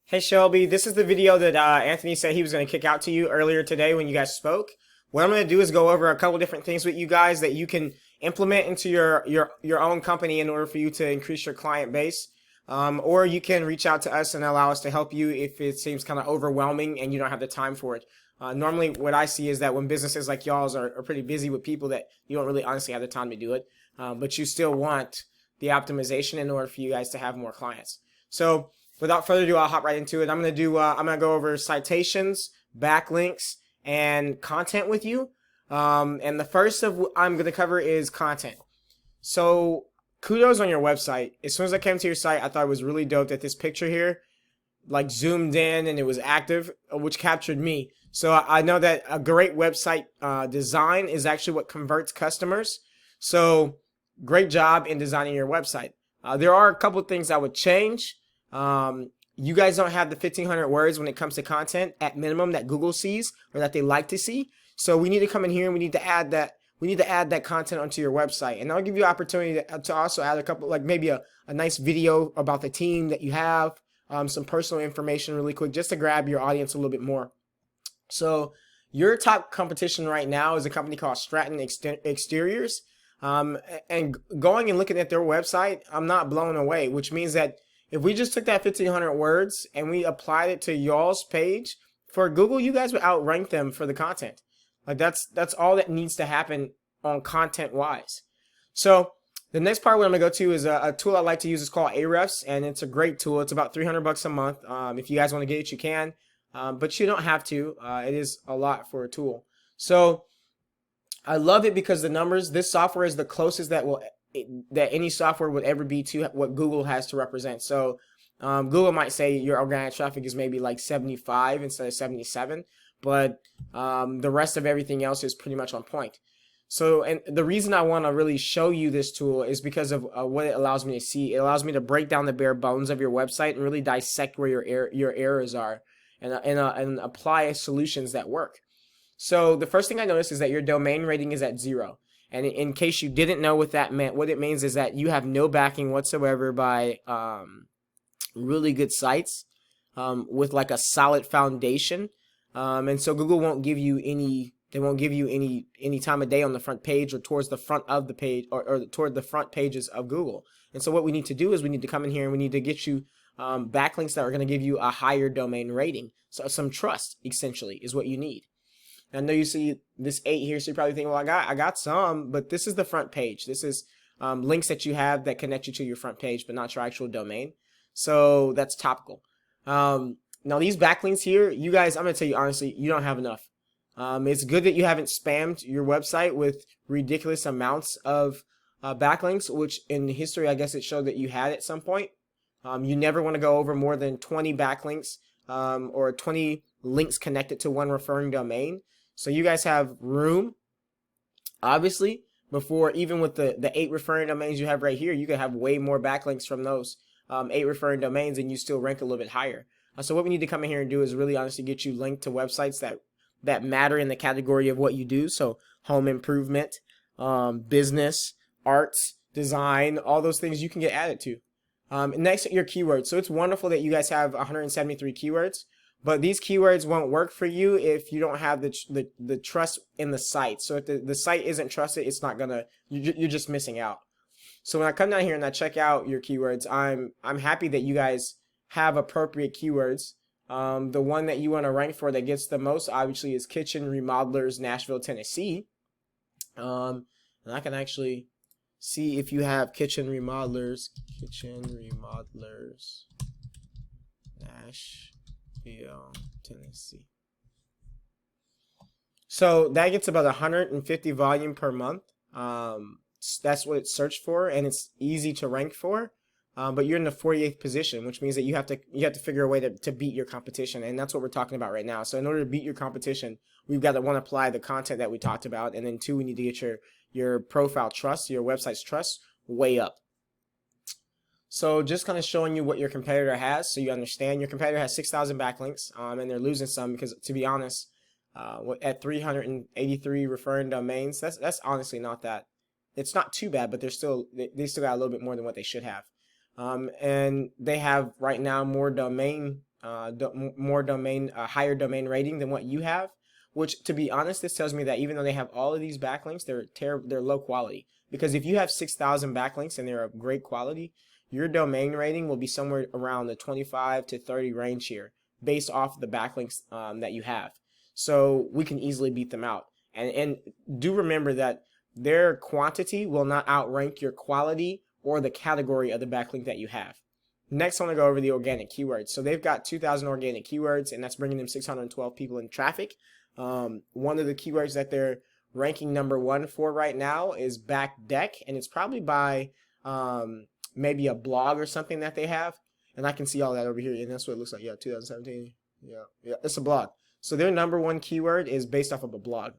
Hey Shelby, this is the video that Anthony said he was going to kick out to you earlier today when you guys spoke. What I'm going to do is go over a couple different things with you guys that you can implement into your own company in order for you to increase your client base. Or you can reach out to us and allow us to help you if it seems kind of overwhelming and you don't have the time for it. Normally, what I see is that when businesses like y'all's are pretty busy with people that you don't really honestly have the time to do it, but you still want the optimization in order for you guys to have more clients. So without further ado, I'll hop right into it. I'm gonna go over citations, backlinks, and content with you. And the first of what I'm gonna cover is content. So kudos on your website. As soon as I came to your site, I thought it was really dope that this picture here, like zoomed in and it was active, which captured me. So I know that a great website design is actually what converts customers. So great job in designing your website. There are a couple of things I would change. You guys don't have the 1,500 words when it comes to content at minimum that Google sees or that they like to see. So we need to come in here and we need to add that. We need to add that content onto your website, and I'll give you opportunity to also add a couple, like maybe a nice video about the team that you have, some personal information really quick, just to grab your audience a little bit more. So your top competition right now is a company called Stratton Exteriors. And going and looking at their website, I'm not blown away, which means that if we just took that 1,500 words and we applied it to y'all's page for Google, you guys would outrank them for the content. Like that's all that needs to happen on content wise. So the next part what I'm gonna go to is a tool I like to use. It's called Ahrefs, and it's a great tool. It's about $300 a month. If you guys want to get it, you can, but you don't have to. It is a lot for a tool. So I love it because the numbers. This software is the closest that any software would ever be to what Google has to represent. So Google might say your organic traffic is maybe like 75 instead of 77, but the rest of everything else is pretty much on point. So, and the reason I want to really show you this tool is because of what it allows me to see. It allows me to break down the bare bones of your website and really dissect where your errors are and apply solutions that work. So the first thing I noticed is that your domain rating is at 0. And in case you didn't know what that meant, what it means is that you have no backing whatsoever by really good sites with like a solid foundation. And so Google won't give you any, they won't give you any time of day on the front page or towards the front of the page or toward the front pages of Google. And so what we need to do is we need to come in here and we need to get you backlinks that are going to give you a higher domain rating. So some trust essentially is what you need. I know you see this 8 here, so you're probably thinking, well, I got some, but this is the front page. This is links that you have that connect you to your front page, but not your actual domain. So that's topical. Now these backlinks here, you guys, I'm gonna tell you honestly, you don't have enough. It's good that you haven't spammed your website with ridiculous amounts of backlinks, which in history, I guess it showed that you had at some point. You never want to go over more than 20 backlinks or 20 links connected to one referring domain. So you guys have room, obviously, before even with the 8 referring domains you have right here, you can have way more backlinks from those 8 referring domains and you still rank a little bit higher. So what we need to come in here and do is really honestly get you linked to websites that matter in the category of what you do. So home improvement, business, arts, design, all those things you can get added to. Next, your keywords. So it's wonderful that you guys have 173 keywords. But these keywords won't work for you if you don't have the trust in the site. So if the site isn't trusted, it's not gonna, you're just missing out. So when I come down here and I check out your keywords, I'm happy that you guys have appropriate keywords. The one that you want to rank for that gets the most obviously is kitchen remodelers, Nashville, Tennessee. And I can actually see if you have kitchen remodelers, Nashville, Tennessee. So that gets about 150 volume per month. That's what it's searched for, and it's easy to rank for. But you're in the 48th position, which means that you have to figure a way to beat your competition, and that's what we're talking about right now. So in order to beat your competition, we've got to one, apply the content that we talked about, and then 2, we need to get your profile trust, your website's trust, way up. So just kind of showing you what your competitor has, so you understand. Your competitor has 6,000 backlinks, and they're losing some because, to be honest, at 383 referring domains, that's honestly not that. It's not too bad, but they still got a little bit more than what they should have. And they have right now more domain higher domain rating than what you have. Which, to be honest, this tells me that even though they have all of these backlinks, they're low quality. Because if you have 6,000 backlinks and they're of great quality, your domain rating will be somewhere around the 25 to 30 range here, based off the backlinks that you have. So we can easily beat them out. And do remember that their quantity will not outrank your quality or the category of the backlink that you have. Next, I want to go over the organic keywords. So they've got 2,000 organic keywords, and that's bringing them 612 people in traffic. One of the keywords that they're ranking #1 for right now is back deck, and it's probably by maybe a blog or something that they have. And I can see all that over here, and that's what it looks like. Yeah, 2017. Yeah, it's a blog. So their #1 keyword is based off of a blog,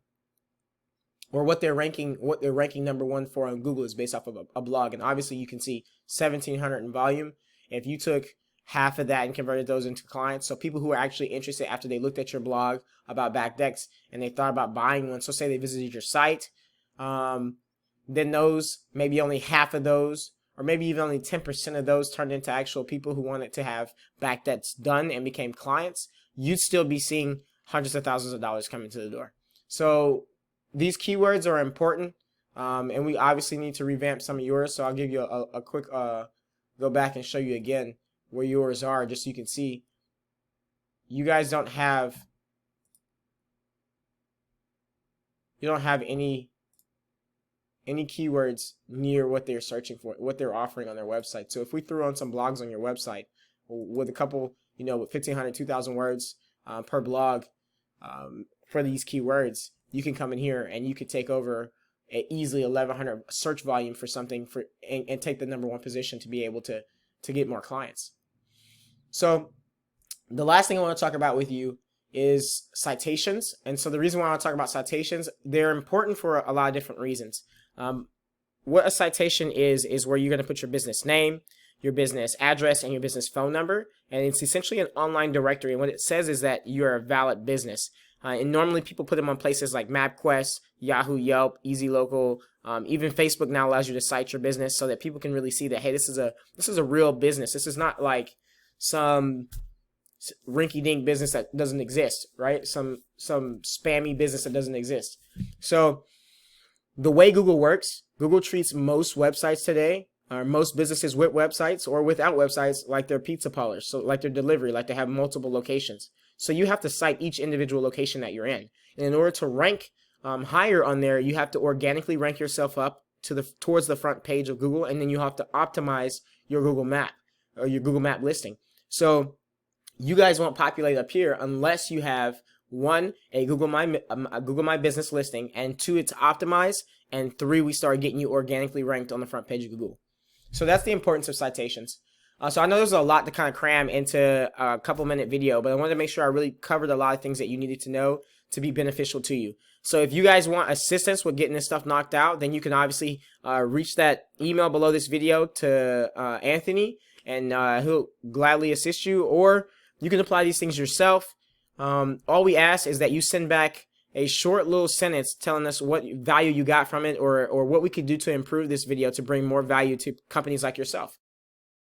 or what they're ranking #1 for on Google is based off of a blog. And obviously, you can see 1,700 in volume. If you took half of that and converted those into clients, so people who are actually interested after they looked at your blog about back decks and they thought about buying one, so say they visited your site, then those, maybe only half of those, or maybe even only 10% of those turned into actual people who wanted to have back decks done and became clients, you'd still be seeing hundreds of thousands of dollars coming to the door. So these keywords are important, and we obviously need to revamp some of yours. So I'll give you a quick go back and show you again where yours are, just so you can see. You guys don't have any keywords near what they're searching for, what they're offering on their website. So if we threw on some blogs on your website with a couple, with 1,500, 2,000 words per blog for these keywords, you can come in here and you could take over easily 1,100 search volume for something and take the #1 position to be able to get more clients. So the last thing I want to talk about with you is citations. And so the reason why I want to talk about citations, they're important for a lot of different reasons. What a citation is where you're going to put your business name, your business address, and your business phone number. And it's essentially an online directory. And what it says is that you're a valid business. And normally people put them on places like MapQuest, Yahoo, Yelp, Easy Local. Even Facebook now allows you to cite your business so that people can really see that, hey, this is a real business. This is not like some rinky-dink business that doesn't exist, right? Some spammy business that doesn't exist. So the way Google works, Google treats most websites today, or most businesses with websites or without websites, like they're pizza parlors, so like their delivery, like they have multiple locations. So you have to cite each individual location that you're in. And in order to rank higher on there, you have to organically rank yourself up towards the front page of Google, and then you have to optimize your Google Map or your Google Map listing. So you guys won't populate up here unless you have, 1, a Google My Business listing, and 2, it's optimized, and 3, we start getting you organically ranked on the front page of Google. So that's the importance of citations. So I know there's a lot to kind of cram into a couple-minute video, but I wanted to make sure I really covered a lot of things that you needed to know to be beneficial to you. So if you guys want assistance with getting this stuff knocked out, then you can obviously reach that email below this video to Anthony, and he'll gladly assist you, or you can apply these things yourself. All we ask is that you send back a short little sentence telling us what value you got from it, or what we could do to improve this video to bring more value to companies like yourself.